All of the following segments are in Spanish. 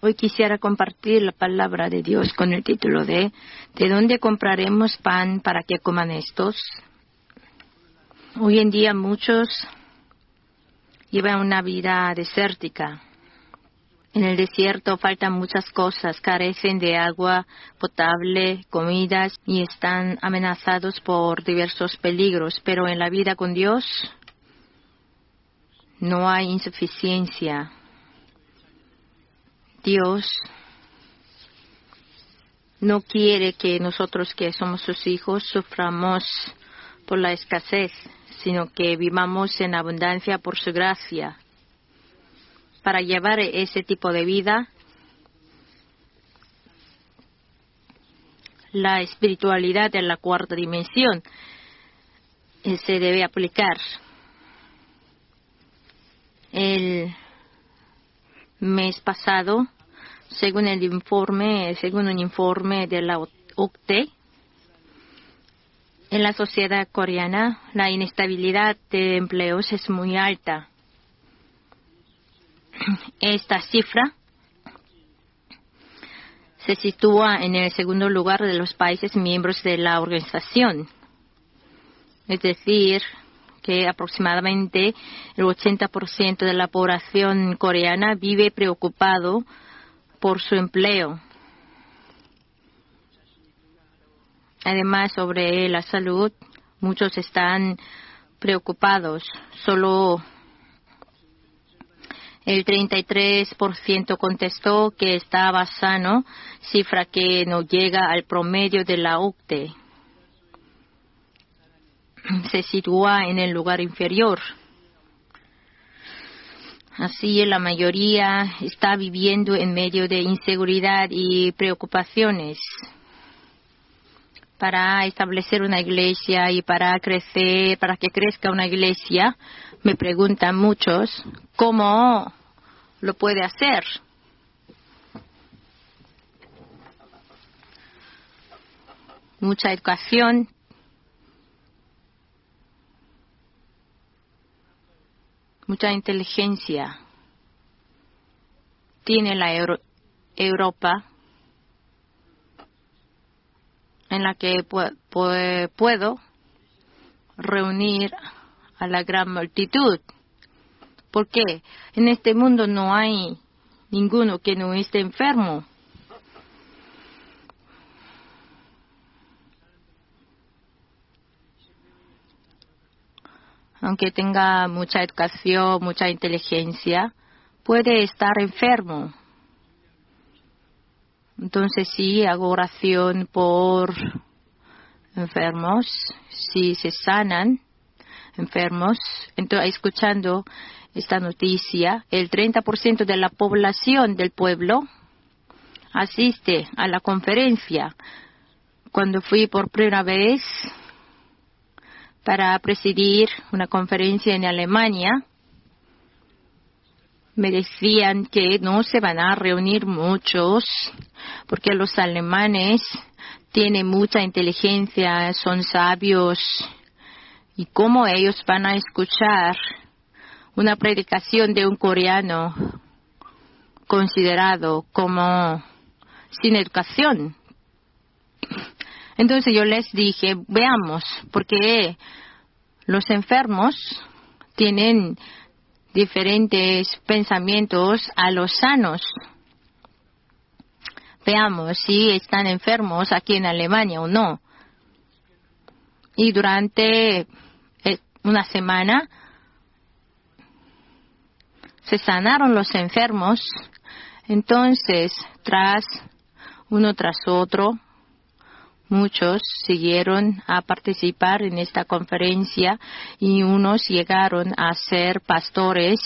Hoy quisiera compartir la palabra de Dios con el título ¿De dónde compraremos pan para que coman estos? Hoy en día muchos llevan una vida desértica. En el desierto faltan muchas cosas, carecen de agua potable, comidas y están amenazados por diversos peligros. Pero en la vida con Dios no hay insuficiencia. Dios no quiere que nosotros que somos sus hijos suframos por la escasez, sino que vivamos en abundancia por su gracia. Para llevar ese tipo de vida, la espiritualidad de la cuarta dimensión se debe aplicar. El mes pasado, según un informe de la OCDE, en la sociedad coreana, la inestabilidad de empleos es muy alta. Esta cifra se sitúa en el segundo lugar de los países miembros de la organización. Es decir, que aproximadamente el 80% de la población coreana vive preocupado por su empleo. Además, sobre la salud, muchos están preocupados. Solo el 33% contestó que estaba sano, cifra que no llega al promedio de la OCDE. Se sitúa en el lugar inferior. Así, la mayoría está viviendo en medio de inseguridad y preocupaciones. Para establecer una iglesia y para que crezca una iglesia, me preguntan muchos, ¿cómo lo puede hacer? Mucha educación, mucha inteligencia tiene la Europa, en la que puedo reunir a la gran multitud. Porque en este mundo no hay ninguno que no esté enfermo. Aunque tenga mucha educación, mucha inteligencia, puede estar enfermo. Entonces sí, hago oración por enfermos, si se sanan enfermos. Entonces, escuchando esta noticia, el 30% de la población del pueblo asiste a la conferencia. Cuando fui por primera vez para presidir una conferencia en Alemania, me decían que no se van a reunir muchos, porque los alemanes tienen mucha inteligencia, son sabios, y cómo ellos van a escuchar una predicación de un coreano considerado como sin educación. Entonces yo les dije, veamos, porque los enfermos tienen diferentes pensamientos a los sanos. Veamos si están enfermos aquí en Alemania o no. Y durante una semana se sanaron los enfermos. Entonces, uno tras otro, muchos siguieron a participar en esta conferencia y unos llegaron a ser pastores,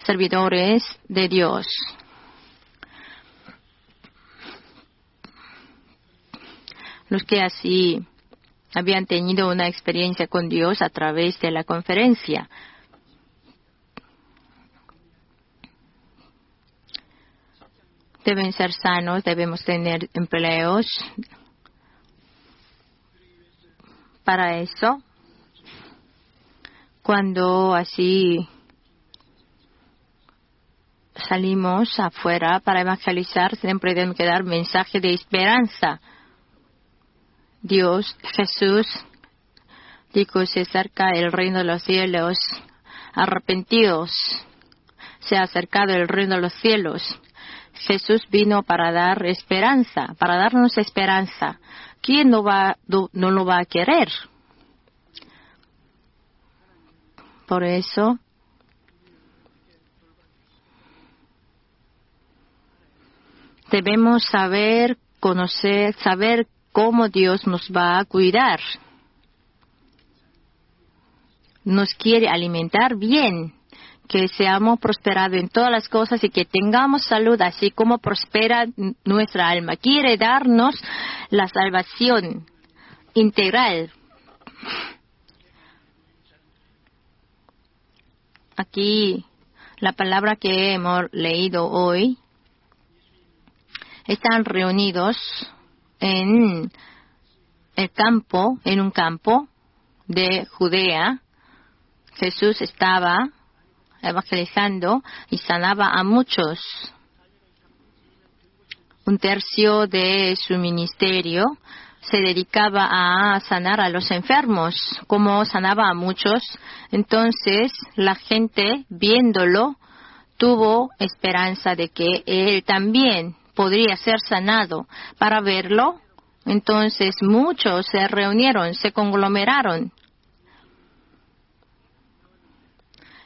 servidores de Dios. Los que así habían tenido una experiencia con Dios a través de la conferencia. Deben ser sanos, debemos tener empleos. Para eso, cuando así salimos afuera para evangelizar, siempre deben quedar mensaje de esperanza. Dios, Jesús, dijo, se acerca el reino de los cielos, arrepentidos, se ha acercado el reino de los cielos. Jesús vino para dar esperanza, para darnos esperanza. ¿Quién no lo va a querer? Por eso, debemos saber, conocer, saber cómo Dios nos va a cuidar. Nos quiere alimentar bien, que seamos prosperados en todas las cosas y que tengamos salud, así como prospera nuestra alma. Quiere darnos la salvación integral. Aquí, la palabra que hemos leído hoy, están reunidos en el campo, en un campo de Judea. Jesús estaba evangelizando y sanaba a muchos. Un tercio de su ministerio se dedicaba a sanar a los enfermos. Como sanaba a muchos, entonces la gente, viéndolo, tuvo esperanza de que él también podría ser sanado. Para verlo, entonces muchos se reunieron, se conglomeraron.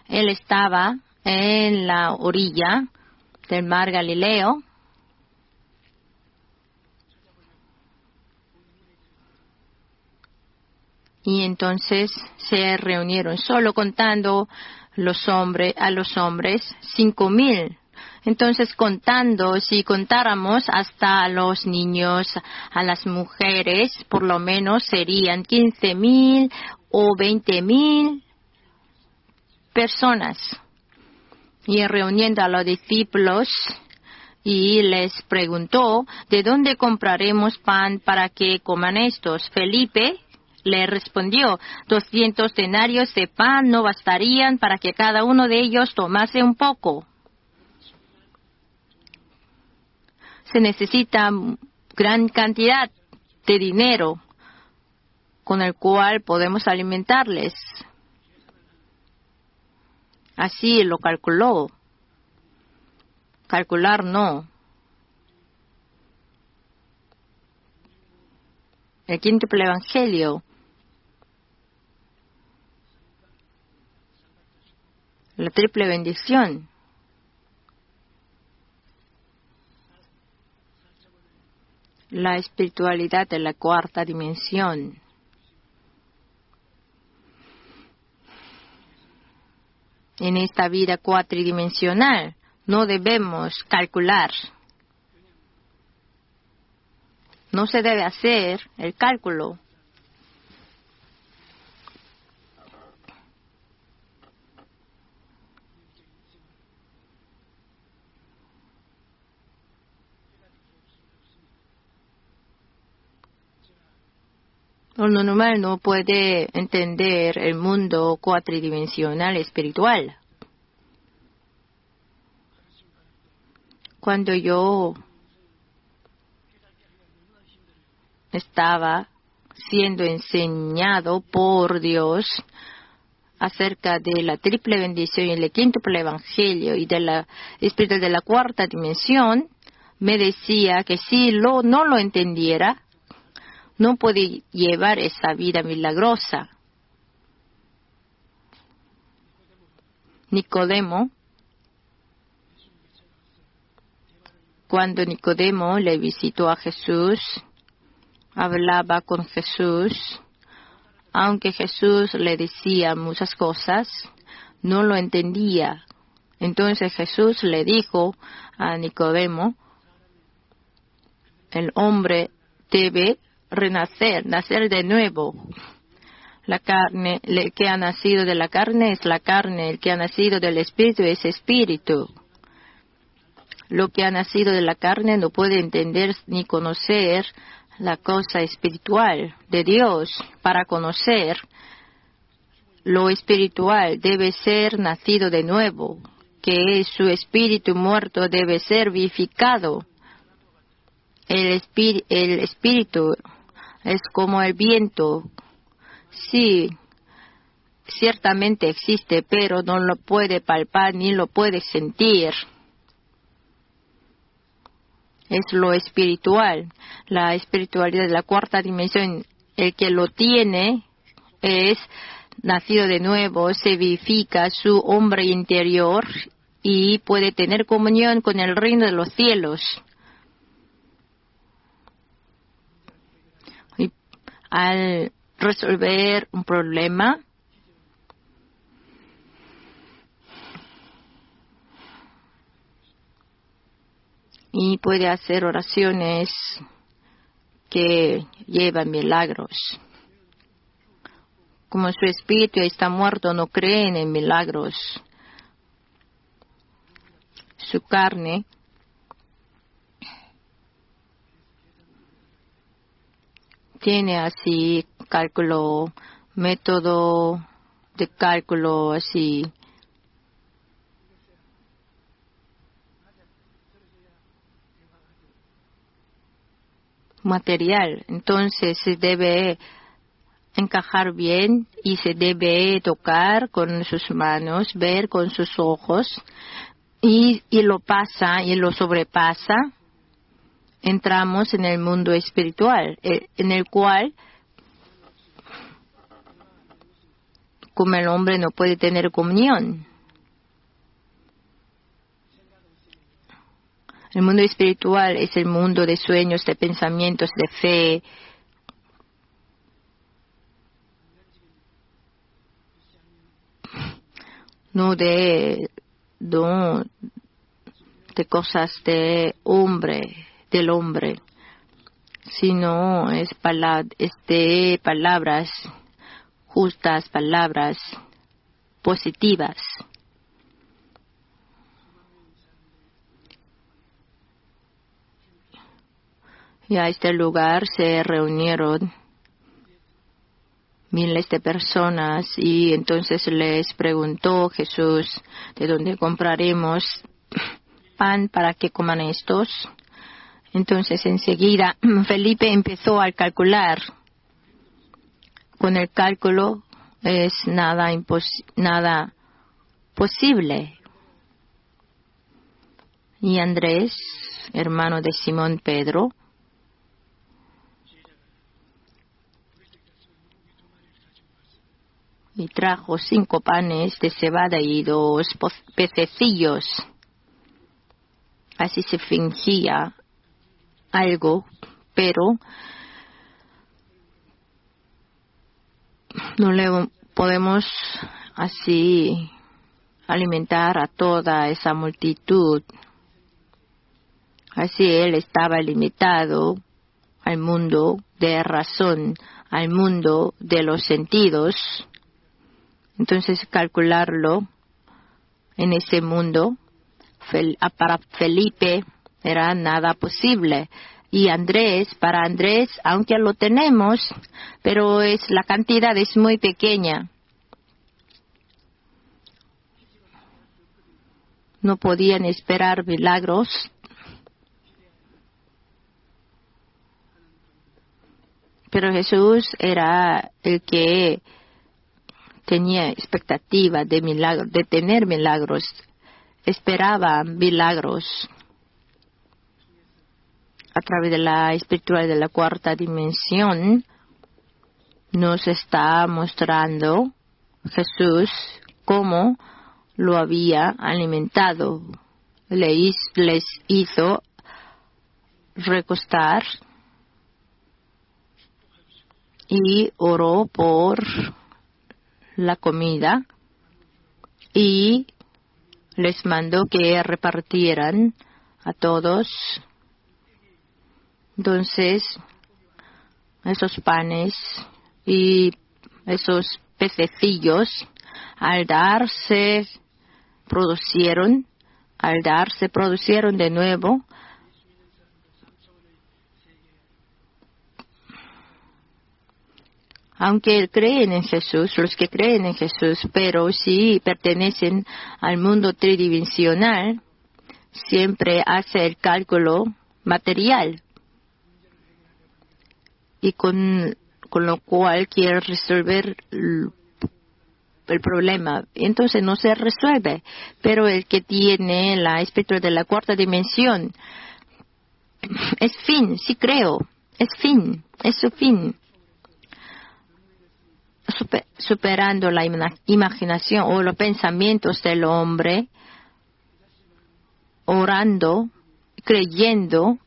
Él estaba en la orilla del mar Galileo. Y entonces se reunieron, solo contando a los hombres, 5,000. Entonces contando, si contáramos hasta a los niños, a las mujeres, por lo menos serían 15,000 o 20,000 personas. Y reuniendo a los discípulos, y les preguntó, ¿de dónde compraremos pan para que coman estos? Felipe le respondió, 200 denarios de pan no bastarían para que cada uno de ellos tomase un poco. Se necesita gran cantidad de dinero con el cual podemos alimentarles. Así lo calculó. Calcular no. El quíntuple evangelio. La triple bendición. La espiritualidad de la cuarta dimensión. En esta vida cuatridimensional no debemos calcular. No se debe hacer el cálculo. Uno normal no puede entender el mundo cuatridimensional espiritual. Cuando yo estaba siendo enseñado por Dios acerca de la triple bendición y el quíntuple evangelio y de la espíritu de la cuarta dimensión, me decía que si no lo entendiera, no puede llevar esa vida milagrosa. Nicodemo, cuando Nicodemo le visitó a Jesús, hablaba con Jesús, aunque Jesús le decía muchas cosas, no lo entendía. Entonces Jesús le dijo a Nicodemo, el hombre debe renacer, nacer de nuevo. La carne, el que ha nacido de la carne es la carne, el que ha nacido del espíritu es espíritu. Lo que ha nacido de la carne no puede entender ni conocer la cosa espiritual de Dios. Para conocer lo espiritual debe ser nacido de nuevo. que su espíritu muerto debe ser vivificado. El espíritu es como el viento. Sí, ciertamente existe, pero no lo puede palpar ni lo puede sentir. Es lo espiritual, la espiritualidad de la cuarta dimensión. El que lo tiene es nacido de nuevo, se vivifica su hombre interior y puede tener comunión con el reino de los cielos. Y al resolver un problema, y puede hacer oraciones que llevan milagros. Como su espíritu está muerto, no creen en milagros. Su carne tiene así cálculo, método de cálculo así. Material, entonces se debe encajar bien y se debe tocar con sus manos, ver con sus ojos y lo pasa y lo sobrepasa. Entramos en el mundo espiritual, en el cual, como el hombre no puede tener comunión. El mundo espiritual es el mundo de sueños, de pensamientos, de fe. No de cosas del hombre, sino es de palabras justas, palabras positivas. Y a este lugar se reunieron miles de personas y entonces les preguntó Jesús, ¿de dónde compraremos pan para que coman estos? Entonces enseguida Felipe empezó a calcular. Con el cálculo es nada posible. Y Andrés, hermano de Simón Pedro, y trajo 5 panes de cebada y 2 pececillos. Así se fingía algo, pero no le podemos así alimentar a toda esa multitud. Así él estaba limitado al mundo de razón, al mundo de los sentidos. Entonces calcularlo en ese mundo para Felipe era nada posible. Y para Andrés, aunque lo tenemos, pero la cantidad es muy pequeña. No podían esperar milagros. Pero Jesús era el que tenía expectativa de milagros, de tener milagros. Esperaba milagros. A través de la espiritualidad de la cuarta dimensión, nos está mostrando Jesús cómo lo había alimentado. Les hizo recostar y oró por la comida y les mandó que repartieran a todos. Entonces, esos panes y esos pececillos, al darse, producieron de nuevo. Aunque creen en Jesús, los que creen en Jesús, pero si pertenecen al mundo tridimensional, siempre hace el cálculo material. Y con lo cual quiere resolver el problema. Entonces no se resuelve. Pero el que tiene la espíritu de la cuarta dimensión, es fin, sí creo, es fin, es su fin. Superando la imaginación o los pensamientos del hombre, orando, creyendo,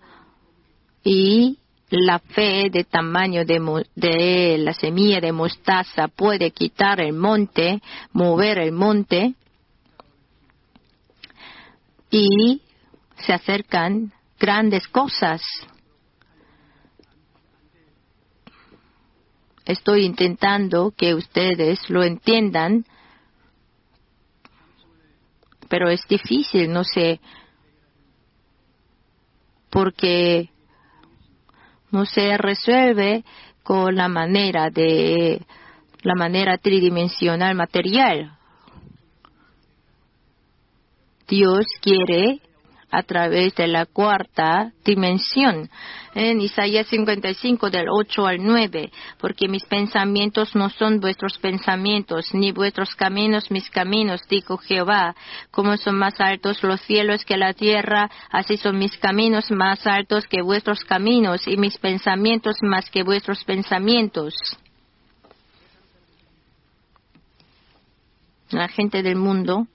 y la fe de tamaño de la semilla de mostaza puede quitar el monte, mover el monte, y se acercan grandes cosas. Estoy intentando que ustedes lo entiendan, pero es difícil, no sé, porque no se resuelve con la manera tridimensional material. Dios quiere a través de la cuarta dimensión. En Isaías 55 del 8 al 9, porque mis pensamientos no son vuestros pensamientos, ni vuestros caminos mis caminos, dijo Jehová. Como son más altos los cielos que la tierra, así son mis caminos más altos que vuestros caminos, y mis pensamientos más que vuestros pensamientos. La gente del mundo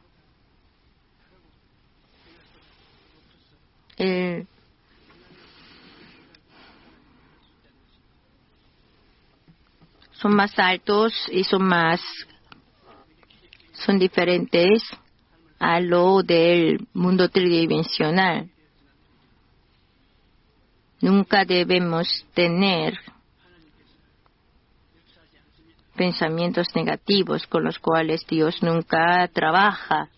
son más altos y son diferentes a lo del mundo tridimensional. Nunca debemos tener pensamientos negativos con los cuales Dios nunca trabaja.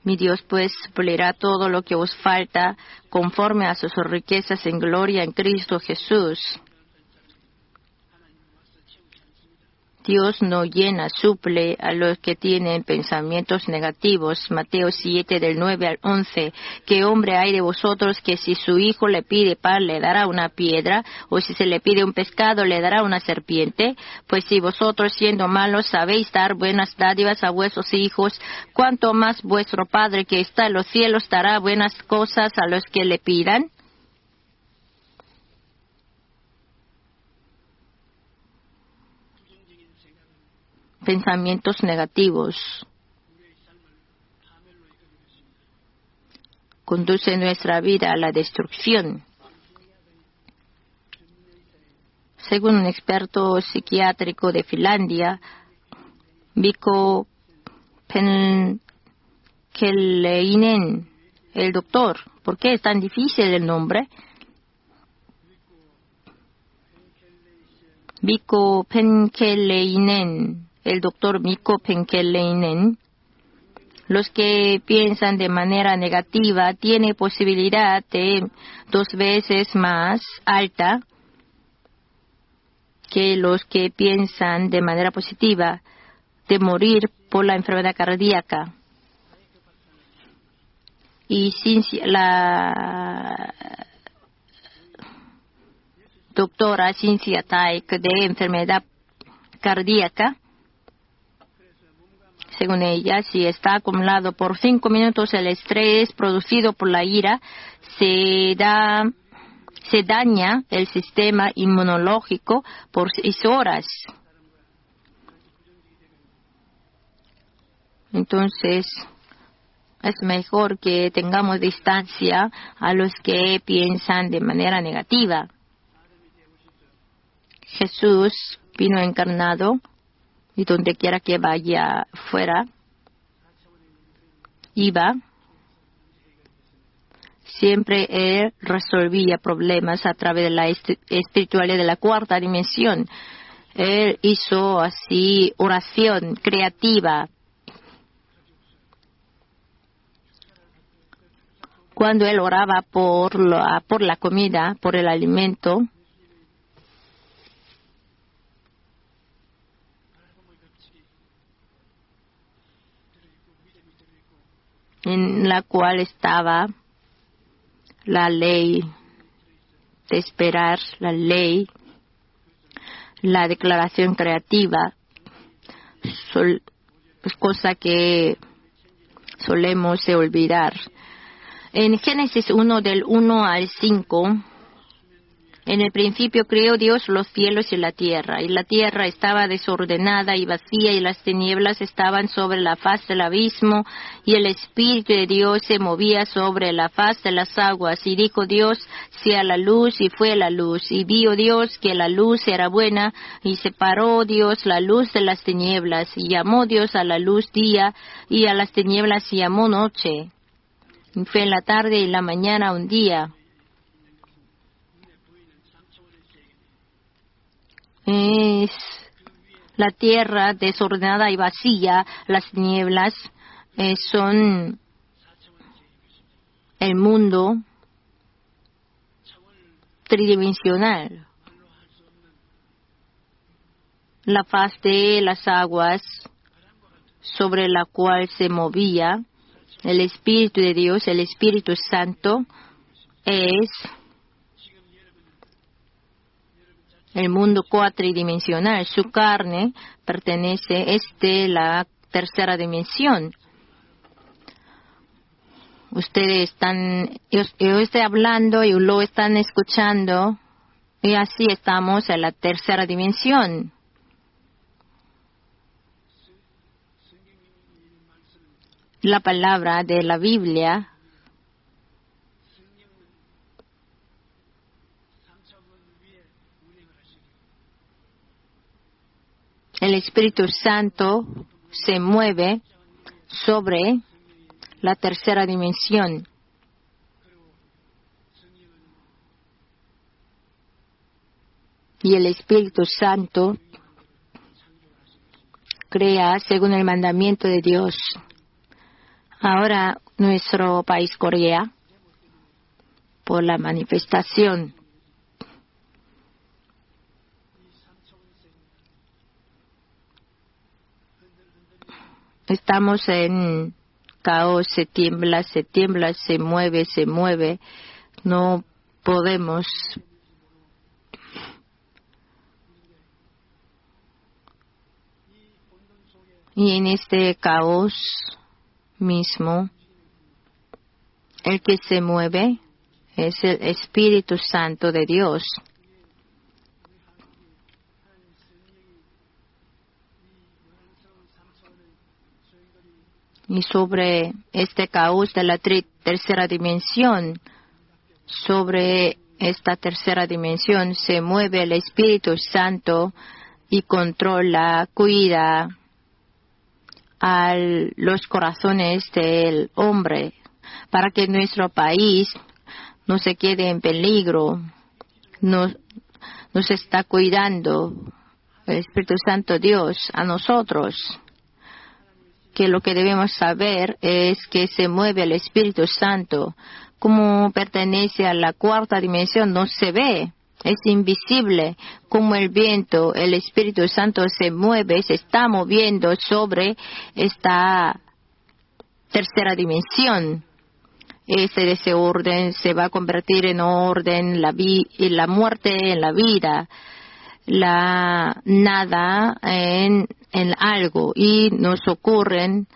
Mi Dios pues suplirá todo lo que os falta conforme a sus riquezas en gloria en Cristo Jesús. Dios no llena, suple a los que tienen pensamientos negativos. Mateo 7 del 9 al 11. ¿Qué hombre hay de vosotros que si su hijo le pide pan le dará una piedra? ¿O si se le pide un pescado le dará una serpiente? Pues si vosotros siendo malos sabéis dar buenas dádivas a vuestros hijos, ¿cuánto más vuestro Padre que está en los cielos dará buenas cosas a los que le pidan? Pensamientos negativos conducen nuestra vida a la destrucción. Según un experto psiquiátrico de Finlandia, Mikko Penkkeleinen, el doctor, ¿por qué es tan difícil el nombre? Mikko Penkkeleinen. El doctor Mikko Penkkeleinen, los que piensan de manera negativa tienen posibilidad de 2 veces más alta que los que piensan de manera positiva de morir por la enfermedad cardíaca. Y la doctora Cynthia Taik de enfermedad cardíaca, según ella, si está acumulado por 5 minutos el estrés producido por la ira, se daña el sistema inmunológico por 6 horas. Entonces, es mejor que tengamos distancia a los que piensan de manera negativa. Jesús vino encarnado y donde quiera que vaya fuera, iba, siempre él resolvía problemas a través de la espiritualidad de la cuarta dimensión. Él hizo así oración creativa. Cuando él oraba por la comida, por el alimento, en la cual estaba la ley de esperar, la ley, la declaración creativa, es cosa que solemos olvidar. En Génesis 1 del 1 al 5, en el principio creó Dios los cielos y la tierra estaba desordenada y vacía, y las tinieblas estaban sobre la faz del abismo, y el Espíritu de Dios se movía sobre la faz de las aguas. Y dijo Dios: sea la luz, y fue la luz. Y vio Dios que la luz era buena, y separó Dios la luz de las tinieblas. Y llamó Dios a la luz día, y a las tinieblas llamó noche. Y fue la tarde y la mañana un día. Es la tierra desordenada y vacía, las tinieblas son el mundo tridimensional. La faz de las aguas sobre la cual se movía el Espíritu de Dios, el Espíritu Santo, es el mundo cuatridimensional. Su carne pertenece la tercera dimensión. Ustedes yo estoy hablando y lo están escuchando, y así estamos en la tercera dimensión. La palabra de la Biblia el Espíritu Santo se mueve sobre la tercera dimensión. Y el Espíritu Santo crea según el mandamiento de Dios. Ahora nuestro país Corea, por la manifestación, estamos en caos, se tiembla, se mueve, no podemos y en este caos mismo el que se mueve es el Espíritu Santo de Dios. Y sobre este caos de la tercera dimensión, sobre esta tercera dimensión se mueve el Espíritu Santo y controla, cuida a los corazones del hombre para que nuestro país no se quede en peligro. Nos está cuidando el Espíritu Santo Dios a nosotros. Que lo que debemos saber es que se mueve el Espíritu Santo. Como pertenece a la cuarta dimensión, no se ve, es invisible. Como el viento, el Espíritu Santo se mueve, se está moviendo sobre esta tercera dimensión. Ese desorden se va a convertir en orden, la muerte en la vida, la nada en algo, y nos ocurrirán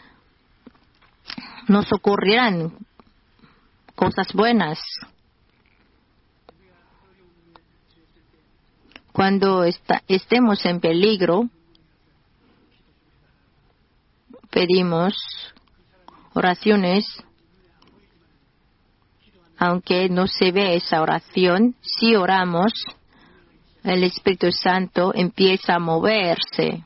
cosas buenas. Cuando estemos en peligro, pedimos oraciones, aunque no se ve esa oración. Si oramos, el Espíritu Santo empieza a moverse.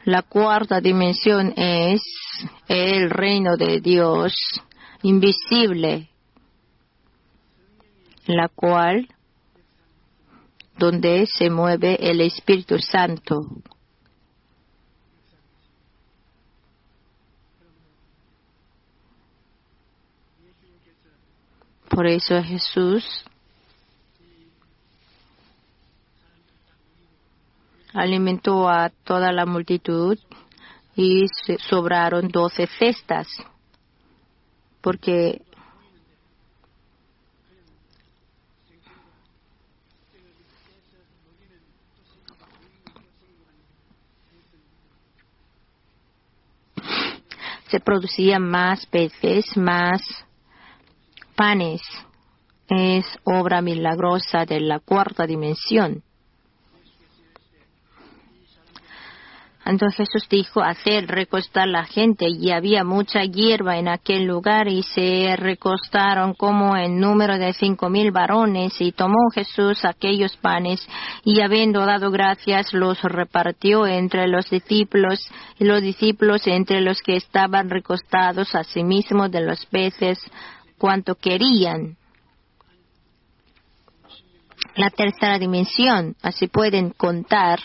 La cuarta dimensión es el reino de Dios invisible, la cual, donde se mueve el Espíritu Santo. Por eso Jesús alimentó a toda la multitud y sobraron 12 cestas, porque se producían más peces, más panes. Es obra milagrosa de la cuarta dimensión. Entonces Jesús dijo, hacer recostar la gente, y había mucha hierba en aquel lugar, y se recostaron como en número de 5,000 varones, y tomó Jesús aquellos panes, y habiendo dado gracias, los repartió entre los discípulos, y los discípulos entre los que estaban recostados, asimismo de los peces, cuanto querían. La tercera dimensión, así pueden contar.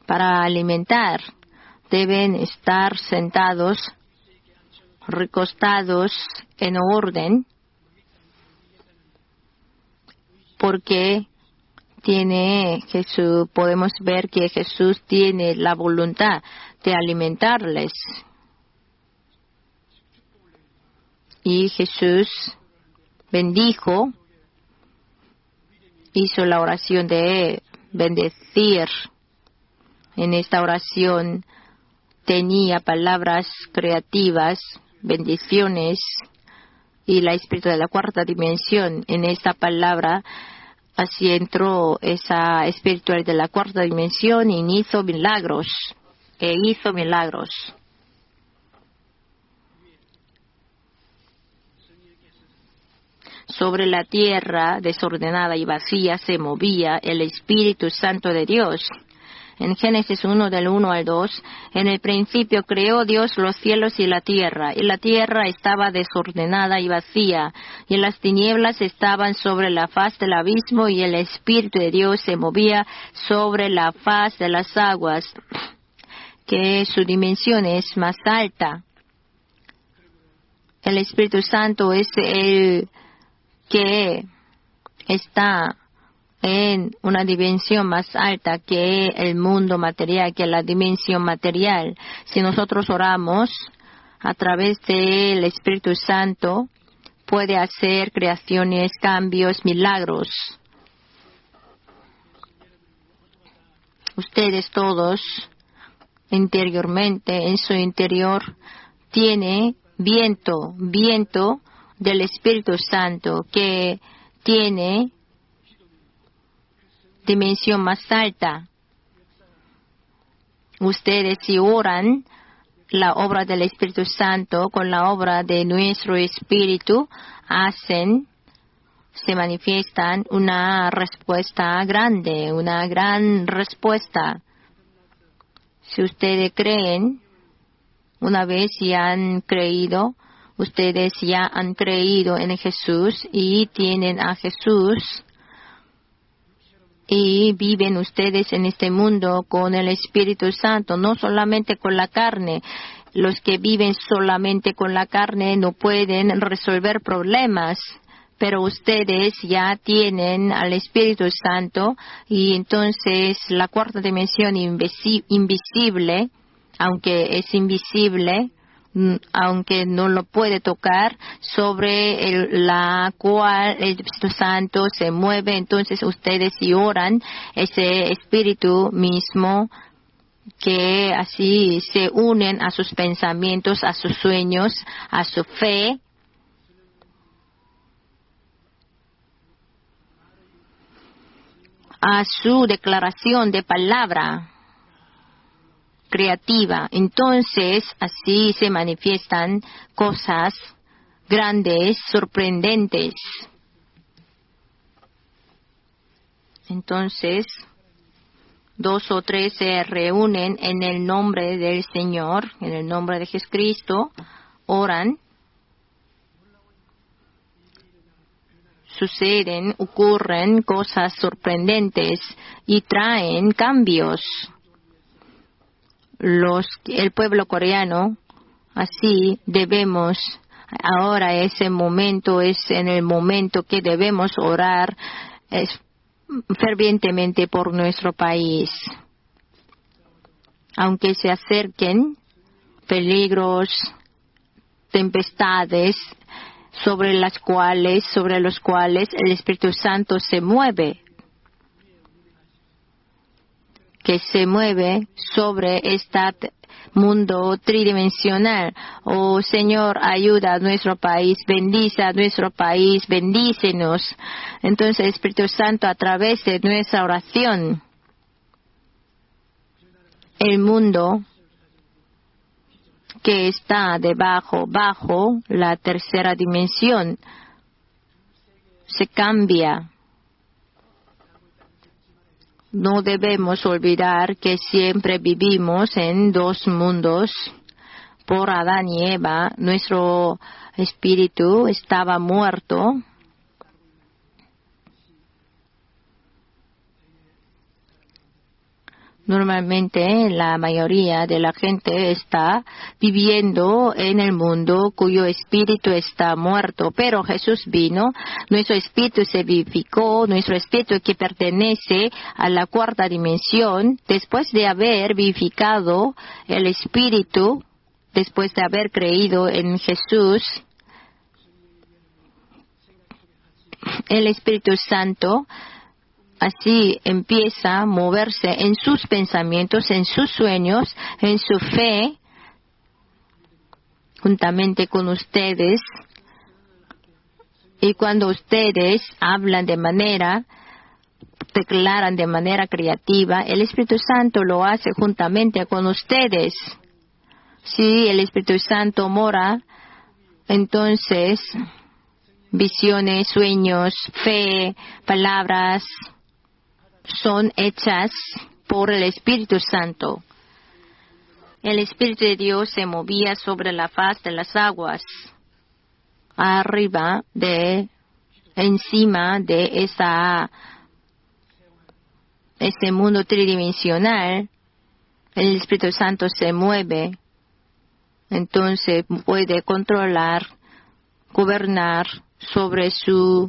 Para alimentar, deben estar sentados, recostados en orden, porque podemos ver que Jesús tiene la voluntad de alimentarles. Y Jesús bendijo, hizo la oración de bendecir. En esta oración tenía palabras creativas, bendiciones y la espíritu de la cuarta dimensión. En esta palabra así entró esa espiritual de la cuarta dimensión y hizo milagros. Sobre la tierra desordenada y vacía se movía el Espíritu Santo de Dios. En Génesis 1, del 1 al 2, en el principio creó Dios los cielos y la tierra estaba desordenada y vacía, y las tinieblas estaban sobre la faz del abismo, y el Espíritu de Dios se movía sobre la faz de las aguas, que su dimensión es más alta. El Espíritu Santo es el que está en una dimensión más alta que el mundo material, que la dimensión material. Si nosotros oramos a través del Espíritu Santo, puede hacer creaciones, cambios, milagros. Ustedes todos, interiormente, en su interior, tiene viento del Espíritu Santo, que tiene dimensión más alta. Ustedes si oran la obra del Espíritu Santo con la obra de nuestro Espíritu, se manifiestan una respuesta grande, una gran respuesta. Si ustedes creen, una vez ya han creído, ustedes ya han creído en Jesús y tienen a Jesús, y viven ustedes en este mundo con el Espíritu Santo, no solamente con la carne. Los que viven solamente con la carne no pueden resolver problemas, pero ustedes ya tienen al Espíritu Santo, y entonces la cuarta dimensión invisible, aunque es invisible, aunque no lo puede tocar, sobre la cual el Espíritu Santo se mueve. Entonces ustedes si oran, ese Espíritu mismo que así se unen a sus pensamientos, a sus sueños, a su fe, a su declaración de palabra creativa. Entonces, así se manifiestan cosas grandes, sorprendentes. Entonces, 2 o 3 se reúnen en el nombre del Señor, en el nombre de Jesucristo, oran, ocurren cosas sorprendentes y traen cambios. El pueblo coreano, así debemos Ahora ese momento es en el momento que debemos orar fervientemente por nuestro país. Aunque se acerquen peligros, tempestades sobre los cuales el Espíritu Santo se mueve, que se mueve sobre este mundo tridimensional. Oh Señor, ayuda a nuestro país, bendice a nuestro país, bendícenos. Entonces, Espíritu Santo, a través de nuestra oración, el mundo que está bajo la tercera dimensión, se cambia. No debemos olvidar que siempre vivimos en dos mundos. Por Adán y Eva, nuestro espíritu estaba muerto. Normalmente la mayoría de la gente está viviendo en el mundo cuyo espíritu está muerto, pero Jesús vino, nuestro espíritu se vivificó, nuestro espíritu que pertenece a la cuarta dimensión, después de haber vivificado el espíritu, después de haber creído en Jesús, el Espíritu Santo así empieza a moverse en sus pensamientos, en sus sueños, en su fe, juntamente con ustedes. Y cuando ustedes hablan declaran de manera creativa, el Espíritu Santo lo hace juntamente con ustedes. Si el Espíritu Santo mora, entonces visiones, sueños, fe, palabras son hechas por el Espíritu Santo. El Espíritu de Dios se movía sobre la faz de las aguas, encima de ese mundo tridimensional. El Espíritu Santo se mueve, entonces puede controlar, gobernar sobre su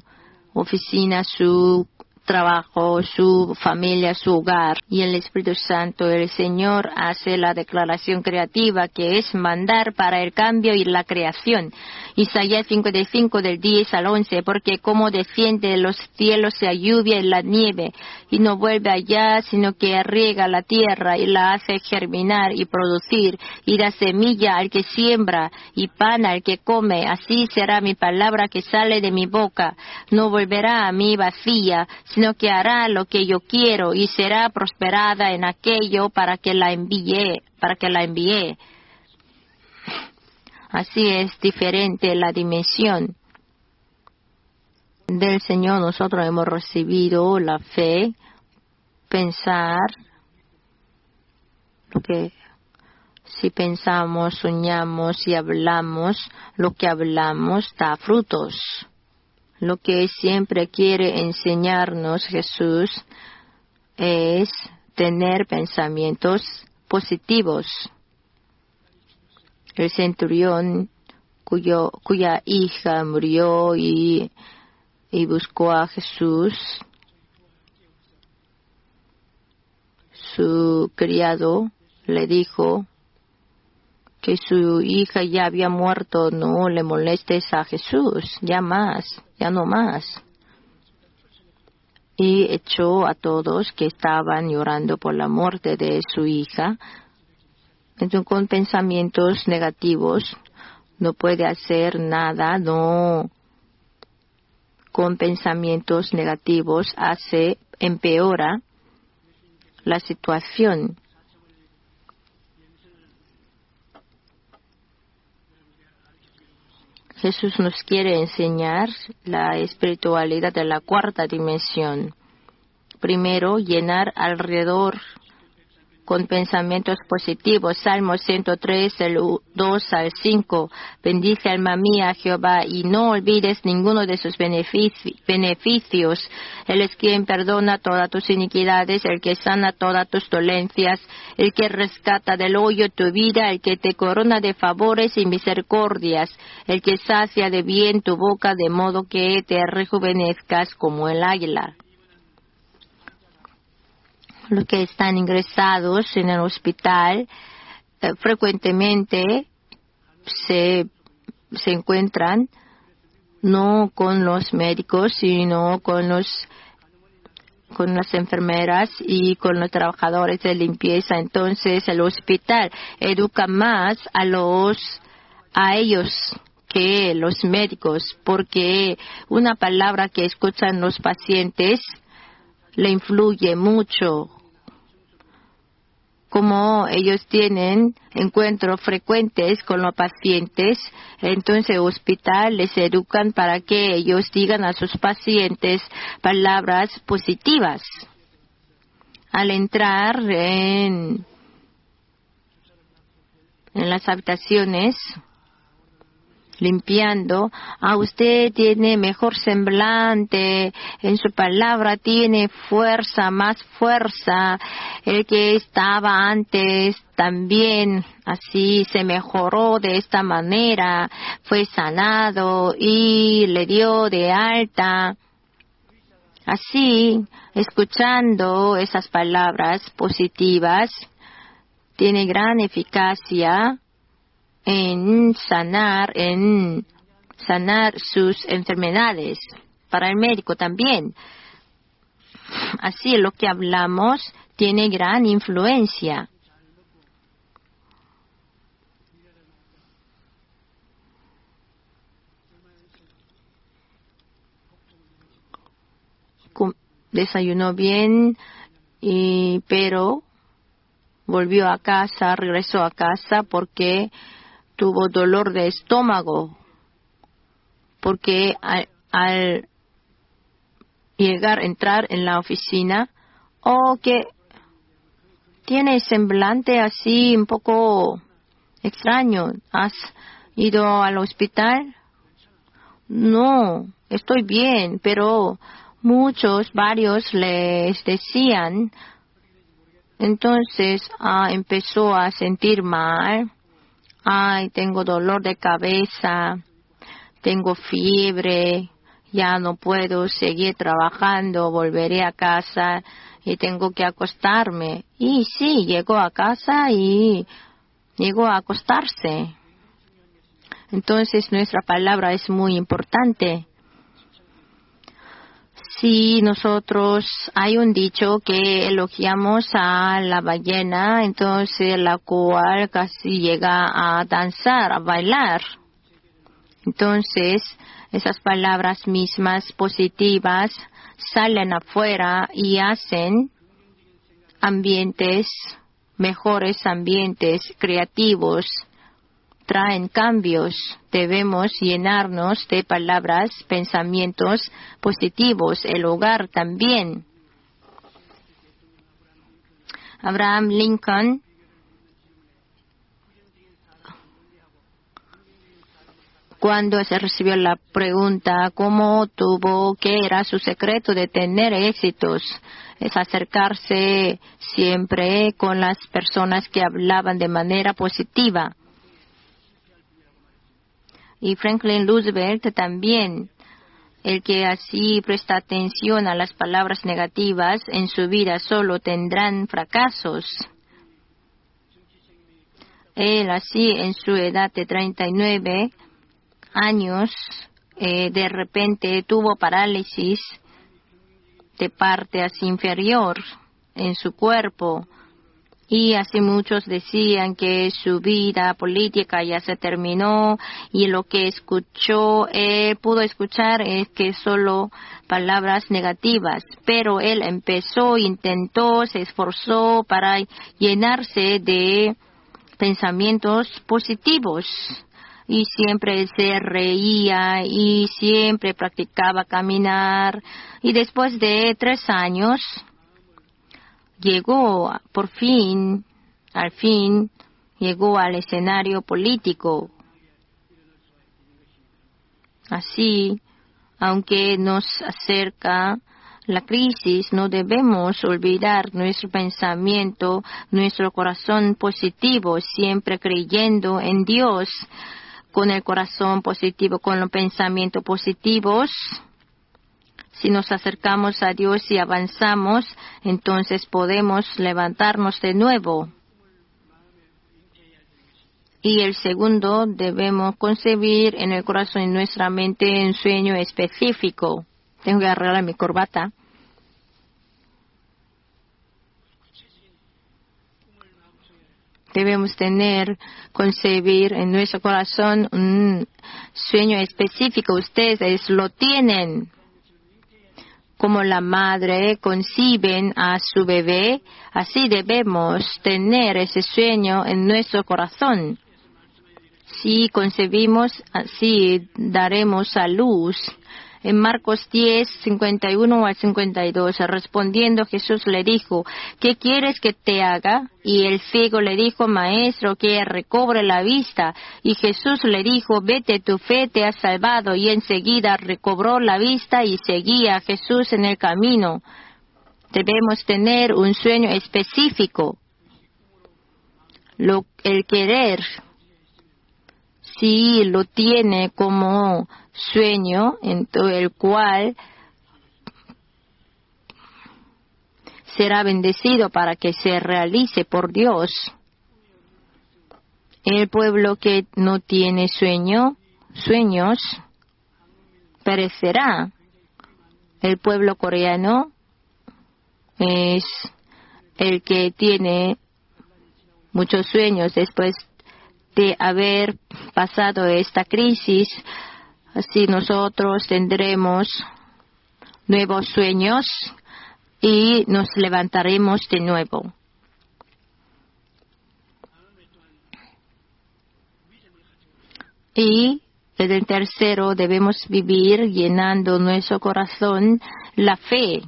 oficina, su trabajo, su familia, su hogar. Y el Espíritu Santo, el Señor, hace la declaración creativa que es mandar para el cambio y la creación. Isaías 55 del 10 al 11, porque como desciende de los cielos la lluvia y la nieve, y no vuelve allá, sino que riega la tierra y la hace germinar y producir, y da semilla al que siembra y pan al que come, así será mi palabra que sale de mi boca. No volverá a mí vacía, sino que hará lo que yo quiero y será prosperada en aquello para que la envíe. Así es diferente la dimensión del Señor. Nosotros hemos recibido la fe, pensar lo que si pensamos, soñamos y hablamos, lo que hablamos da frutos. Lo que siempre quiere enseñarnos Jesús es tener pensamientos positivos. El centurión cuya hija murió y buscó a Jesús, su criado le dijo que su hija ya había muerto. No le molestes a Jesús, ya no más. Y echó a todos que estaban llorando por la muerte de su hija. Entonces, con pensamientos negativos no puede hacer nada, no. Con pensamientos negativos empeora la situación. Jesús nos quiere enseñar la espiritualidad de la cuarta dimensión. Primero, llenar alrededor con pensamientos positivos. Salmo 103, el 2 al 5. Bendice alma mía a Jehová y no olvides ninguno de sus beneficios. Él es quien perdona todas tus iniquidades, el que sana todas tus dolencias, el que rescata del hoyo tu vida, el que te corona de favores y misericordias, el que sacia de bien tu boca de modo que te rejuvenezcas como el águila. Los que están ingresados en el hospital frecuentemente se encuentran no con los médicos, sino con las enfermeras y con los trabajadores de limpieza. Entonces el hospital educa más a ellos que los médicos, porque una palabra que escuchan los pacientes le influye mucho. Como ellos tienen encuentros frecuentes con los pacientes, entonces el hospital les educan para que ellos digan a sus pacientes palabras positivas. Al entrar en las habitaciones, limpiando, usted tiene mejor semblante, en su palabra tiene fuerza, más fuerza, el que estaba antes también así se mejoró de esta manera, fue sanado y le dio de alta. Así, escuchando esas palabras positivas, tiene gran eficacia en sanar sus enfermedades. Para el médico también. Así lo que hablamos tiene gran influencia. Desayunó bien, pero regresó a casa porque tuvo dolor de estómago, porque al entrar en la oficina, que tiene semblante así un poco extraño. ¿Has ido al hospital? No, estoy bien, pero varios les decían. Entonces empezó a sentir mal. Tengo dolor de cabeza, tengo fiebre, ya no puedo seguir trabajando, volveré a casa y tengo que acostarme. Y sí, llegó a casa y llegó a acostarse. Entonces nuestra palabra es muy importante. Si hay un dicho que elogiamos a la ballena, entonces la cual casi llega a danzar, a bailar. Entonces, esas palabras mismas positivas salen afuera y hacen mejores ambientes creativos, traen cambios. Debemos llenarnos de palabras, pensamientos positivos. El hogar también. Abraham Lincoln cuando se recibió la pregunta qué era su secreto de tener éxitos, es acercarse siempre con las personas que hablaban de manera positiva. Y Franklin Roosevelt también, el que así presta atención a las palabras negativas en su vida solo tendrán fracasos. Él así en su edad de 39 años, de repente tuvo parálisis de parte así inferior en su cuerpo. Y así muchos decían que su vida política ya se terminó y lo que pudo escuchar es que solo palabras negativas. Pero él intentó, se esforzó para llenarse de pensamientos positivos. Y siempre se reía y siempre practicaba caminar. Y después de 3 años, llegó al fin, llegó al escenario político. Así, aunque nos acerca la crisis, no debemos olvidar nuestro pensamiento, nuestro corazón positivo, siempre creyendo en Dios. Con el corazón positivo, con los pensamientos positivos, si nos acercamos a Dios y avanzamos, entonces podemos levantarnos de nuevo. Y el segundo, debemos concebir en el corazón y nuestra mente un sueño específico. Tengo que arreglar mi corbata. Debemos concebir en nuestro corazón un sueño específico. Ustedes lo tienen. Como la madre conciben a su bebé, así debemos tener ese sueño en nuestro corazón. Si concebimos, así daremos a luz. En Marcos 10, 51 al 52, respondiendo Jesús le dijo, ¿qué quieres que te haga? Y el ciego le dijo, Maestro, que recobre la vista. Y Jesús le dijo, vete, tu fe te ha salvado. Y enseguida recobró la vista y seguía a Jesús en el camino. Debemos tener un sueño específico. El querer, si lo tiene como sueño, en el cual será bendecido para que se realice por Dios. El pueblo que no tiene sueños, perecerá. El pueblo coreano es el que tiene muchos sueños después de haber pasado esta crisis. Así nosotros tendremos nuevos sueños y nos levantaremos de nuevo. Y el tercero, debemos vivir llenando nuestro corazón la fe.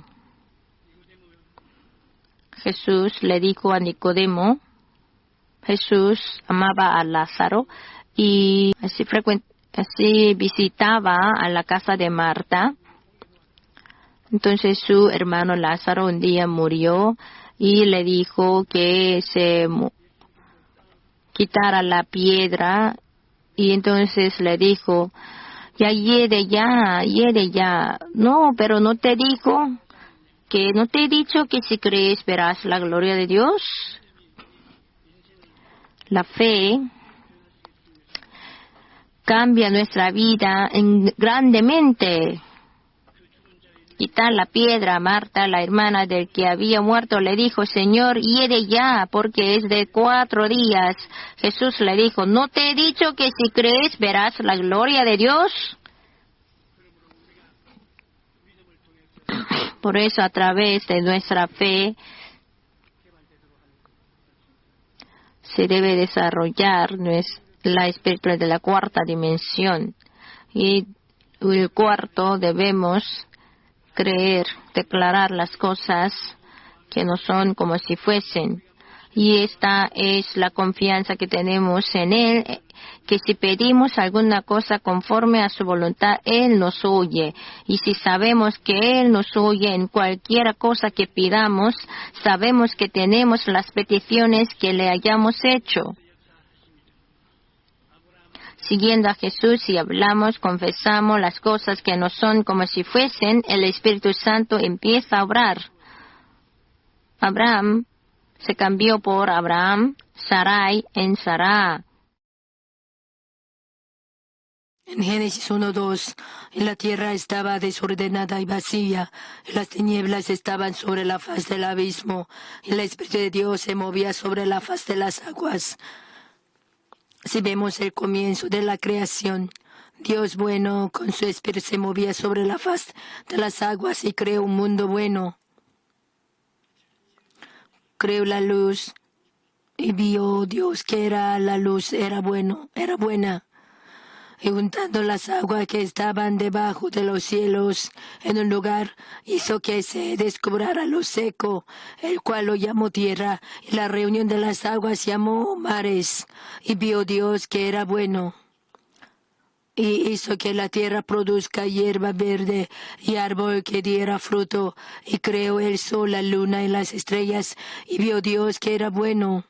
Jesús le dijo a Nicodemo, Jesús amaba a Lázaro y así visitaba a la casa de Marta. Entonces su hermano Lázaro un día murió y le dijo que se quitara la piedra, y entonces le dijo, ya hiede ya. No, pero no te he dicho que si crees verás la gloria de Dios. La fe cambia nuestra vida grandemente. Quitar la piedra. Marta, la hermana del que había muerto, le dijo, Señor, hiede ya, porque es de 4 días. Jesús le dijo, ¿no te he dicho que si crees verás la gloria de Dios? Por eso, a través de nuestra fe, se debe desarrollar la espiritualidad de la 4ª dimensión. Y el cuarto, debemos creer, declarar las cosas que no son como si fuesen. Y esta es la confianza que tenemos en Él, que si pedimos alguna cosa conforme a su voluntad, Él nos oye. Y si sabemos que Él nos oye en cualquier cosa que pidamos, sabemos que tenemos las peticiones que le hayamos hecho. Siguiendo a Jesús, si hablamos, confesamos las cosas que no son como si fuesen, el Espíritu Santo empieza a obrar. Abraham se cambió por Abraham, Sarai en Sará. En Génesis 1:2, y la tierra estaba desordenada y vacía, y las tinieblas estaban sobre la faz del abismo, y el Espíritu de Dios se movía sobre la faz de las aguas. Si vemos el comienzo de la creación, Dios bueno con su Espíritu se movía sobre la faz de las aguas y creó un mundo bueno. Creó la luz y vio Dios que la luz era buena. y juntando las aguas que estaban debajo de los cielos en un lugar, hizo que se descubriera lo seco, el cual lo llamó tierra, y la reunión de las aguas llamó mares. Y vio Dios que era bueno. Y hizo que la tierra produzca hierba verde y árbol que diera fruto, y creó el sol, la luna y las estrellas, y vio Dios que era bueno.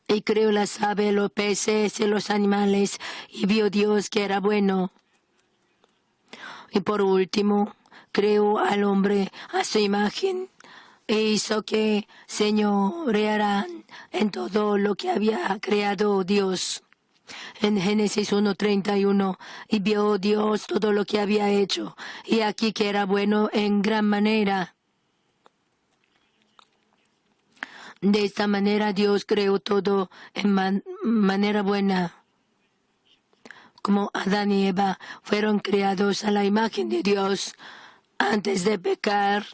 Y creó las aves, los peces y los animales, y vio Dios que era bueno. Y por último, creó al hombre a su imagen, e hizo que señorearan en todo lo que había creado Dios. En Génesis 1:31, y vio Dios todo lo que había hecho, y aquí que era bueno en gran manera. De esta manera Dios creó todo en manera buena. Como Adán y Eva fueron creados a la imagen de Dios antes de pecar,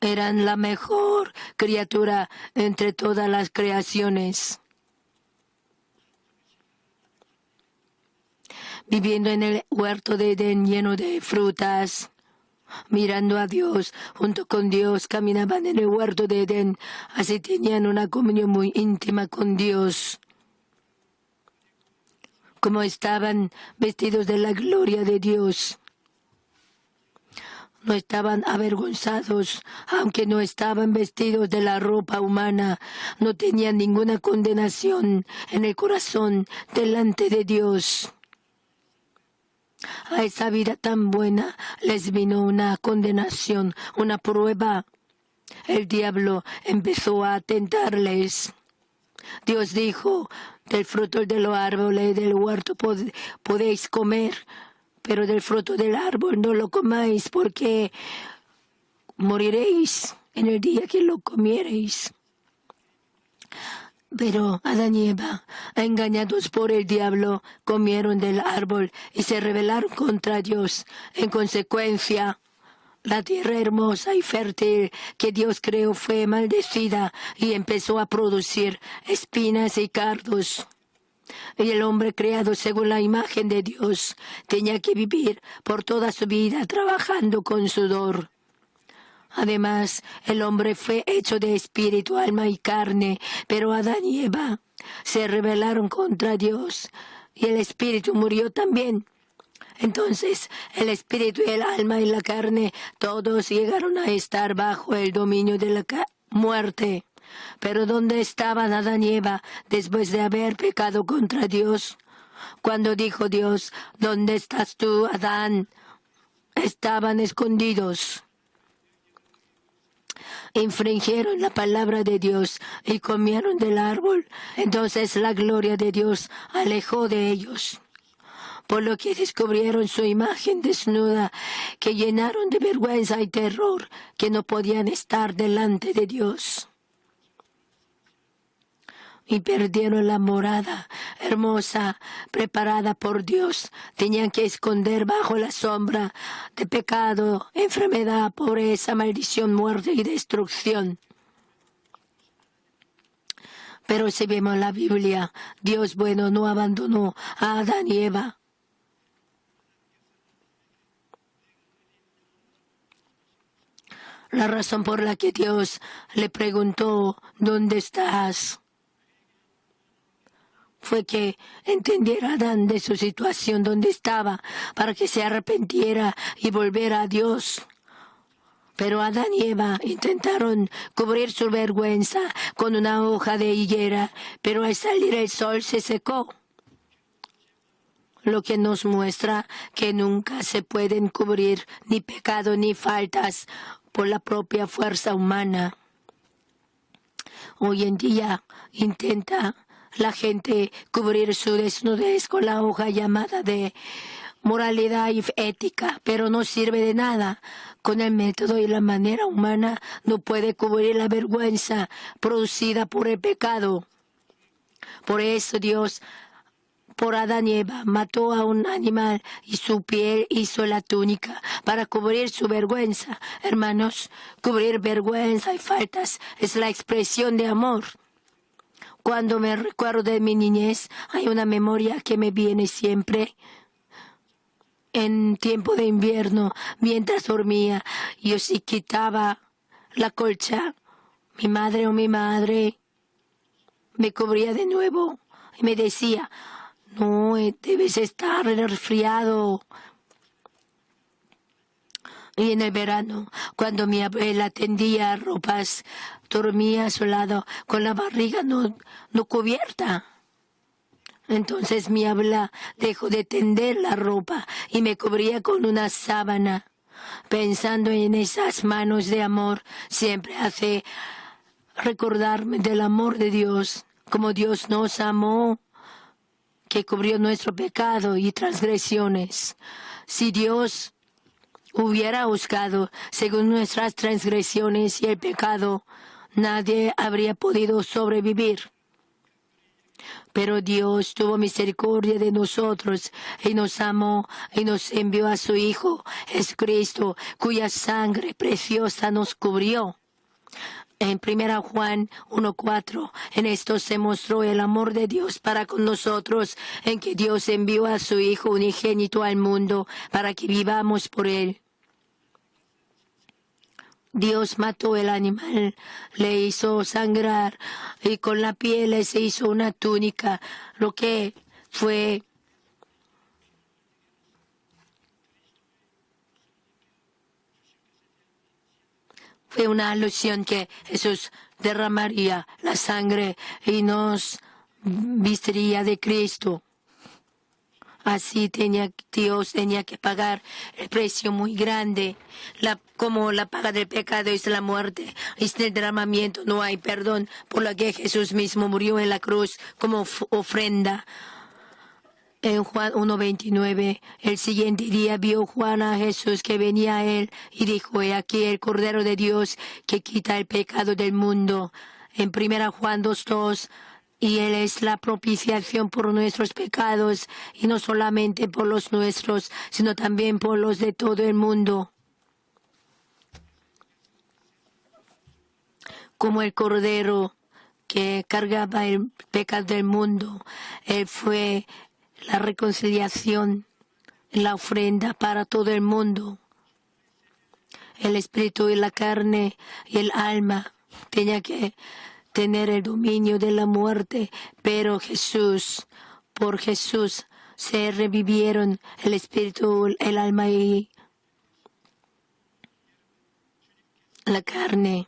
eran la mejor criatura entre todas las creaciones. Viviendo en el huerto de Edén lleno de frutas, mirando a Dios, junto con Dios, caminaban en el huerto de Edén. Así tenían una comunión muy íntima con Dios. Como estaban vestidos de la gloria de Dios, no estaban avergonzados, aunque no estaban vestidos de la ropa humana, no tenían ninguna condenación en el corazón delante de Dios. A esa vida tan buena les vino una condenación, una prueba. El diablo empezó a tentarles. Dios dijo, del fruto de los árboles del huerto podéis comer, pero del fruto del árbol no lo comáis, porque moriréis en el día que lo comiereis. Pero Adán y Eva, engañados por el diablo, comieron del árbol y se rebelaron contra Dios. En consecuencia, la tierra hermosa y fértil que Dios creó fue maldecida y empezó a producir espinas y cardos. Y el hombre creado según la imagen de Dios tenía que vivir por toda su vida trabajando con sudor. Además, el hombre fue hecho de espíritu, alma y carne, pero Adán y Eva se rebelaron contra Dios y el espíritu murió también. Entonces, el espíritu y el alma y la carne, todos llegaron a estar bajo el dominio de la muerte. Pero ¿dónde estaban Adán y Eva después de haber pecado contra Dios? Cuando dijo Dios, ¿dónde estás tú, Adán? Estaban escondidos. Infringieron la palabra de Dios y comieron del árbol. Entonces la gloria de Dios alejó de ellos, por lo que descubrieron su imagen desnuda, que llenaron de vergüenza y terror, que no podían estar delante de Dios. Y perdieron la morada hermosa preparada por Dios. Tenían que esconder bajo la sombra de pecado, enfermedad, pobreza, maldición, muerte y destrucción. Pero si vemos la Biblia, Dios bueno no abandonó a Adán y Eva. La razón por la que Dios le preguntó, ¿dónde estás?, fue que entendiera Adán de su situación donde estaba, para que se arrepintiera y volviera a Dios. Pero Adán y Eva intentaron cubrir su vergüenza con una hoja de higuera, pero al salir el sol se secó. Lo que nos muestra que nunca se pueden cubrir ni pecado ni faltas por la propia fuerza humana. Hoy en día intenta la gente cubrir su desnudez con la hoja llamada de moralidad y ética, pero no sirve de nada. Con el método y la manera humana no puede cubrir la vergüenza producida por el pecado. Por eso Dios, por Adán y Eva, mató a un animal y su piel hizo la túnica para cubrir su vergüenza. Hermanos, cubrir vergüenza y faltas es la expresión de amor. Cuando me recuerdo de mi niñez, hay una memoria que me viene siempre. En tiempo de invierno, mientras dormía, yo sí quitaba la colcha. Mi madre me cubría de nuevo y me decía, no, debes estar resfriado. Y en el verano, cuando mi abuela tendía ropas, dormía a su lado con la barriga no cubierta. Entonces mi abuela dejó de tender la ropa y me cubría con una sábana. Pensando en esas manos de amor, siempre hace recordarme del amor de Dios, como Dios nos amó, que cubrió nuestro pecado y transgresiones. Si Dios hubiera juzgado según nuestras transgresiones y el pecado, nadie habría podido sobrevivir. Pero Dios tuvo misericordia de nosotros y nos amó y nos envió a su Hijo, Jesucristo, cuya sangre preciosa nos cubrió. En 1 Juan 1:4, en esto se mostró el amor de Dios para con nosotros, en que Dios envió a su Hijo unigénito al mundo para que vivamos por Él. Dios mató el animal, le hizo sangrar y con la piel se hizo una túnica, lo que fue una alusión que Jesús derramaría la sangre y nos vestiría de Cristo. Así Dios tenía que pagar el precio muy grande. Como la paga del pecado es la muerte, y sin el derramamiento no hay perdón, por lo que Jesús mismo murió en la cruz como ofrenda. En Juan 1:29, el siguiente día vio Juan a Jesús que venía a él y dijo, he aquí el Cordero de Dios que quita el pecado del mundo. En 1 Juan 2:2, y Él es la propiciación por nuestros pecados, y no solamente por los nuestros, sino también por los de todo el mundo. Como el Cordero que cargaba el pecado del mundo, Él fue la reconciliación, la ofrenda para todo el mundo. El espíritu y la carne y el alma tenía que tener el dominio de la muerte, pero por Jesús se revivieron el espíritu, el alma y la carne.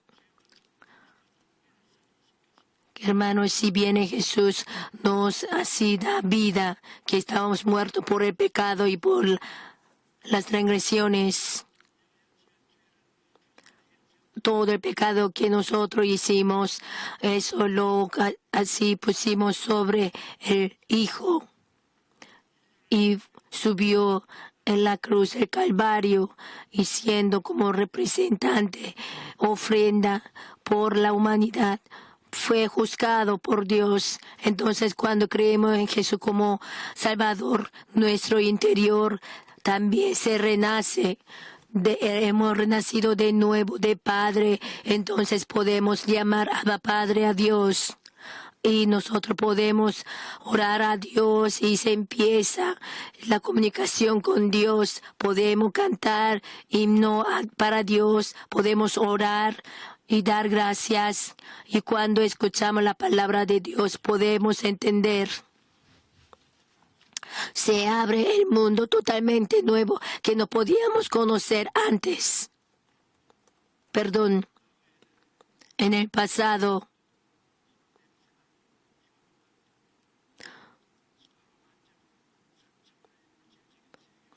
Hermanos, si viene Jesús, nos así da vida, que estábamos muertos por el pecado y por las transgresiones. Todo el pecado que nosotros hicimos, eso así pusimos sobre el Hijo y subió en la cruz del Calvario y siendo como representante, ofrenda por la humanidad, fue juzgado por Dios. Entonces, cuando creemos en Jesús como Salvador, nuestro interior también se renace. Hemos renacido de nuevo de Padre, entonces podemos llamar Abba Padre a Dios. Y nosotros podemos orar a Dios y se empieza la comunicación con Dios. Podemos cantar himno para Dios, podemos orar y dar gracias. Y cuando escuchamos la palabra de Dios podemos entender. Se abre el mundo totalmente nuevo que no podíamos conocer antes. En el pasado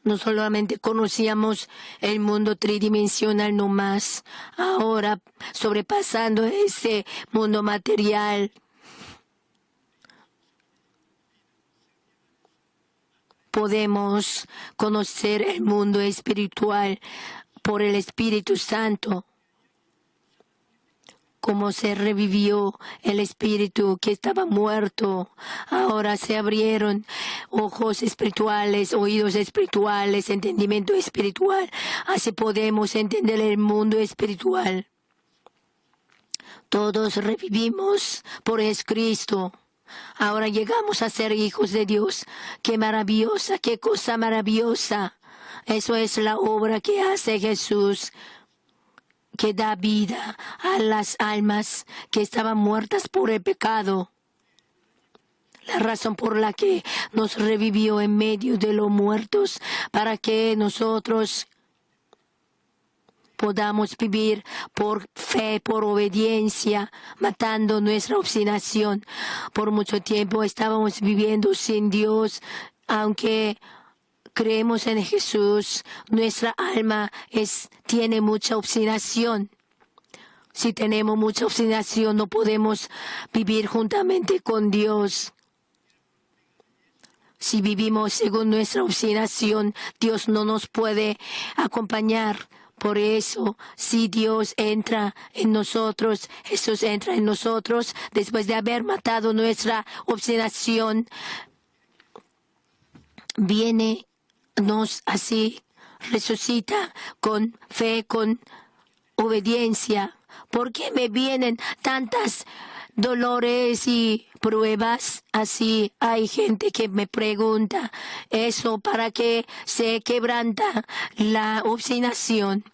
no solamente conocíamos el mundo tridimensional nomás, ahora sobrepasando ese mundo material, podemos conocer el mundo espiritual por el Espíritu Santo. Como se revivió el espíritu que estaba muerto. Ahora se abrieron ojos espirituales, oídos espirituales, entendimiento espiritual. Así podemos entender el mundo espiritual. Todos revivimos por Cristo. Ahora llegamos a ser hijos de Dios. ¡Qué maravillosa, qué cosa maravillosa! Eso es la obra que hace Jesús, que da vida a las almas que estaban muertas por el pecado. La razón por la que nos revivió en medio de los muertos, para que nosotros podamos vivir por fe, por obediencia, matando nuestra obstinación. Por mucho tiempo estábamos viviendo sin Dios, aunque creemos en Jesús, nuestra alma tiene mucha obstinación. Si tenemos mucha obstinación, no podemos vivir juntamente con Dios. Si vivimos según nuestra obstinación, Dios no nos puede acompañar. Por eso, si Dios entra en nosotros, Jesús entra en nosotros, después de haber matado nuestra obstinación, viene, nos así resucita con fe, con obediencia. ¿Por qué me vienen tantas dolores y pruebas? Así hay gente que me pregunta eso, para que se quebranta la obstinación.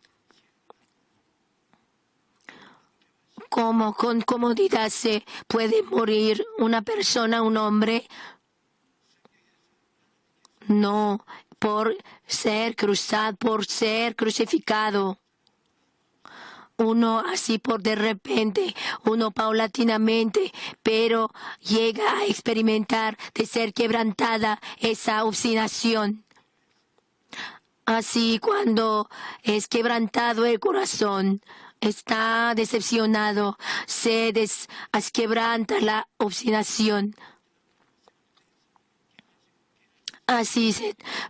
¿Cómo con comodidad se puede morir una persona, un hombre? No, por ser cruzado, por ser crucificado. Uno así por de repente, uno paulatinamente, pero llega a experimentar de ser quebrantada esa obstinación. Así cuando es quebrantado el corazón, está decepcionado, se quebranta la obstinación. Así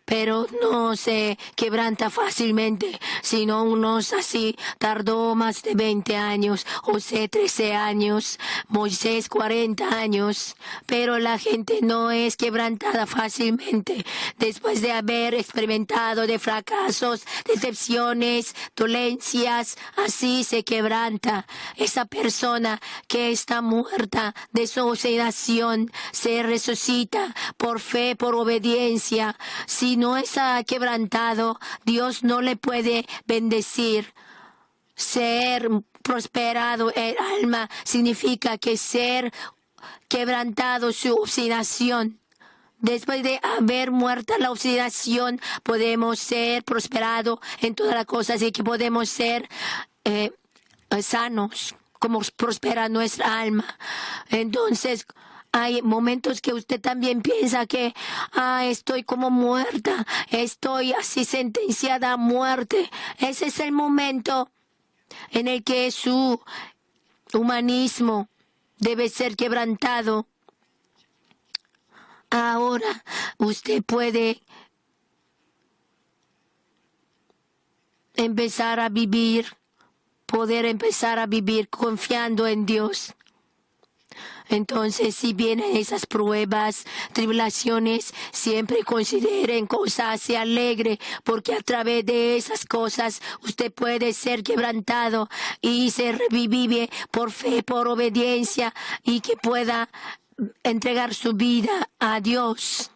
pero no se quebranta fácilmente, sino unos así tardó más de 20 años, José 13 años, Moisés 40 años, pero la gente no es quebrantada fácilmente después de haber experimentado de fracasos, decepciones, dolencias. Así se quebranta. Esa persona que está muerta de su obstinación se resucita por fe, por obediencia. Si no está quebrantado, Dios no le puede bendecir. Ser prosperado el alma significa que ser quebrantado su obstinación. Después de haber muerta la obstinación, podemos ser prosperados en todas las cosas y que podemos ser sanos, como prospera nuestra alma. Entonces, hay momentos que usted también piensa que estoy como muerta, estoy así sentenciada a muerte. Ese es el momento en el que su humanismo debe ser quebrantado. Ahora usted puede poder empezar a vivir confiando en Dios. Entonces, si vienen esas pruebas, tribulaciones, siempre consideren cosas, se alegre, porque a través de esas cosas usted puede ser quebrantado y se revive por fe, por obediencia, y que pueda entregar su vida a Dios.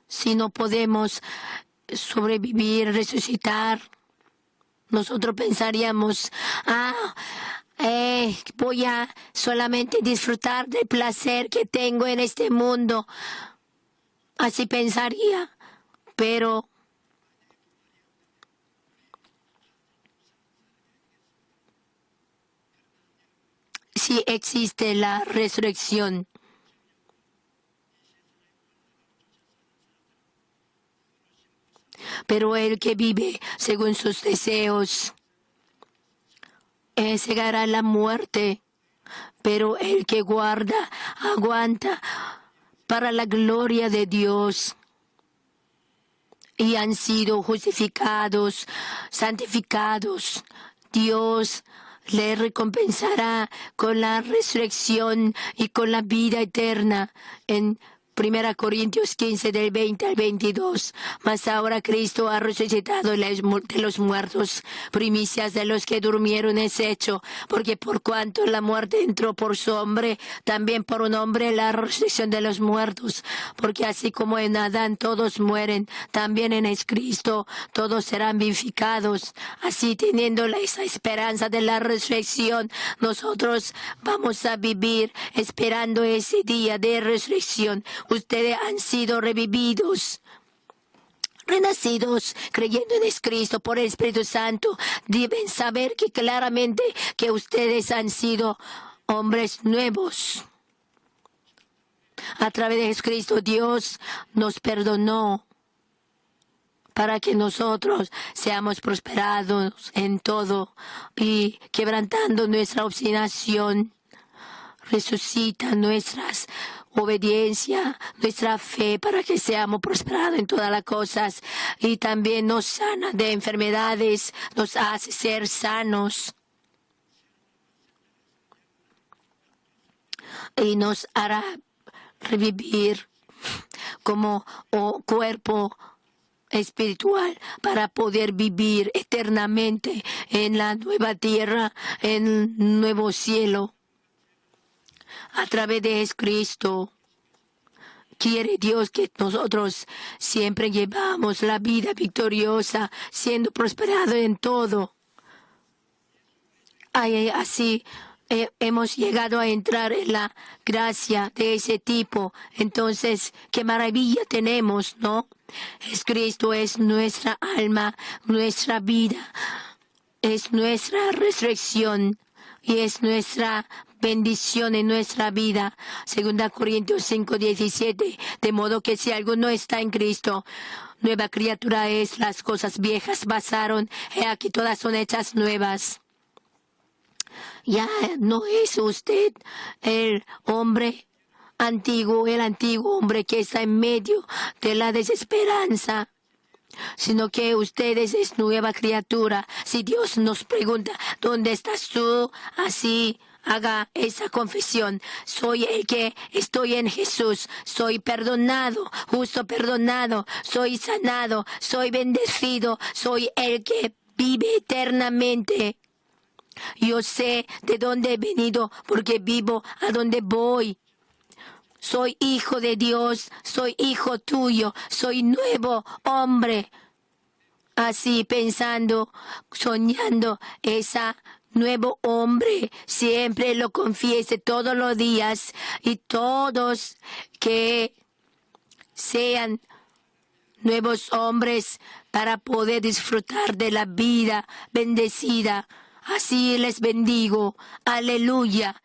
Si no podemos sobrevivir, resucitar, nosotros pensaríamos, voy a solamente disfrutar del placer que tengo en este mundo. Así pensaría, pero si existe la resurrección, pero el que vive según sus deseos llegará a la muerte, pero el que aguanta para la gloria de Dios, y han sido justificados, santificados, Dios le recompensará con la resurrección y con la vida eterna en 1 Corintios 15 del 20 al 22. Mas ahora Cristo ha resucitado de los muertos, primicias de los que durmieron es hecho, porque por cuanto la muerte entró por su hombre, también por un hombre la resurrección de los muertos. Porque así como en Adán todos mueren, también en Cristo todos serán vivificados. Así teniendo esa esperanza de la resurrección, nosotros vamos a vivir esperando ese día de resurrección. Ustedes han sido revividos, renacidos, creyendo en Cristo por el Espíritu Santo. Deben saber que claramente que ustedes han sido hombres nuevos. A través de Jesucristo, Dios nos perdonó para que nosotros seamos prosperados en todo y quebrantando nuestra obstinación, resucita nuestras obediencia, nuestra fe para que seamos prosperados en todas las cosas y también nos sana de enfermedades, nos hace ser sanos y nos hará revivir como cuerpo espiritual para poder vivir eternamente en la nueva tierra, en el nuevo cielo. A través de Jesucristo, quiere Dios que nosotros siempre llevamos la vida victoriosa, siendo prosperados en todo. Así hemos llegado a entrar en la gracia de ese tipo. Entonces, qué maravilla tenemos, ¿no? Jesucristo es nuestra alma, nuestra vida, es nuestra resurrección y es nuestra bendición en nuestra vida. 2 Corintios 5:17. De modo que si alguno está en Cristo, nueva criatura es, las cosas viejas pasaron, he aquí todas son hechas nuevas. Ya no es usted el hombre antiguo, el antiguo hombre que está en medio de la desesperanza, sino que ustedes es nueva criatura. Si Dios nos pregunta, ¿dónde estás tú? Así haga esa confesión. Soy el que estoy en Jesús. Soy perdonado, justo perdonado. Soy sanado, soy bendecido. Soy el que vive eternamente. Yo sé de dónde he venido porque vivo a donde voy. Soy hijo de Dios, soy hijo tuyo, soy nuevo hombre. Así pensando, soñando esa nuevo hombre, siempre lo confiese todos los días y todos que sean nuevos hombres para poder disfrutar de la vida bendecida. Así les bendigo. Aleluya.